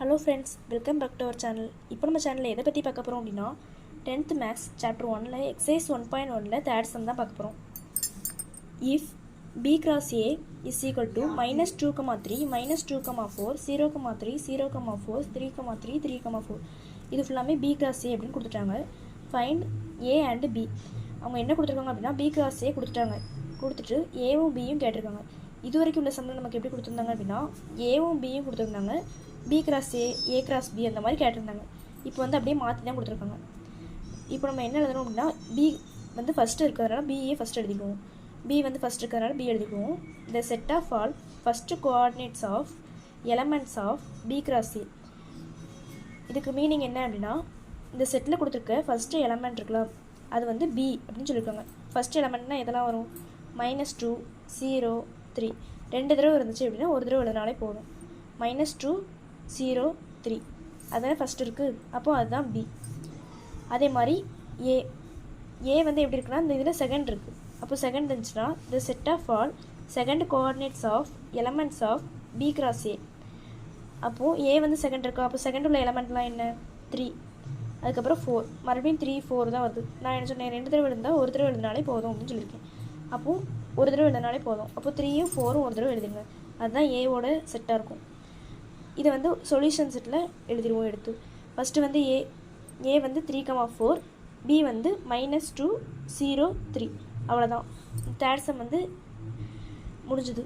Hello friends, welcome back to our channel. இப்போ நம்ம சேனல்ல எதை பத்தி பார்க்க போறோம் அப்படினா 10th Maths chapter 1ல exercise 1.1ல third sum தான் பார்க்க போறோம். If b cross a is equal to -2,3, -2,4, 0,3, 0,4, 3,3, 3,4. இது ஃபுல்லாமே b cross a அப்படினு கொடுத்துட்டாங்க. Find a and b. அவங்க என்ன கொடுத்திருக்காங்க அப்படினா b cross a கொடுத்துட்டாங்க. கொடுத்துட்டு a வும் b யும் கேட்டிருக்காங்க. இதுவரைக்கும் உள்ள சம்ல நமக்கு எப்படி கொடுத்திருந்தாங்க அப்படினா a வும் b யும் கொடுத்திருந்தாங்க. b cross a cross b அந்த மாதிரி கேட்டிருந்தாங்க. இப்போ வந்து அப்படியே மாற்றி தான் கொடுத்துருக்காங்க. இப்போ நம்ம என்ன எழுதணும் அப்படின்னா b வந்து ஃபஸ்ட்டு இருக்கிறதுனால b ஃபஸ்ட் எழுதிக்குவோம். b வந்து ஃபஸ்ட் இருக்கிறதுனால b எழுதிக்குவோம். the set of all first coordinates of elements of b cross a. இதுக்கு மீனிங் என்ன அப்படின்னா இந்த செட்டில் கொடுத்துருக்க ஃபஸ்ட்டு எலமெண்ட் இருக்கலாம் அது வந்து b அப்படின்னு சொல்லியிருக்காங்க. ஃபஸ்ட் எலமெண்ட்னா எதெல்லாம் வரும்? -2, 0, 3 ரெண்டு தடவை இருந்துச்சு அப்படின்னா ஒரு தடவை எழுதினாலே போதும். -2, 0, 3 அதான் ஃபஸ்ட் இருக்குது. அப்போது அதுதான் b. அதே மாதிரி a வந்து எப்படி இருக்குன்னா இந்த இதில் செகண்ட் இருக்குது. அப்போ செகண்ட் இருந்துச்சுன்னா the set of all second coordinates of elements of b cross a. அப்போது a வந்து செகண்ட் இருக்கா. அப்போ செகண்ட் உள்ள எலமெண்ட்லாம் என்ன? 3, அதுக்கப்புறம் 4, மறுபடியும் 3, 4 தான் வருது. நான் என்ன சொன்னேன், ரெண்டு தடவை எழுந்தால் ஒரு தடவை எழுதினாலே போதும் அப்படின்னு சொல்லியிருக்கேன். அப்போது ஒரு தடவை எழுதினாலே போதும். அப்போது 3யும் 4ம் ஒரு தடவை எழுதுங்க. அதுதான் ஏவோட செட்டாக இருக்கும். இதை வந்து சொல்யூஷன் செட்டில் எழுதிடுவோம் எடுத்து. ஃபஸ்ட்டு வந்து ஏ வந்து 3,4, b வந்து -2, 0, 3 அவ்வளோதான். தேர்ட் சம் வந்து முடிஞ்சுது.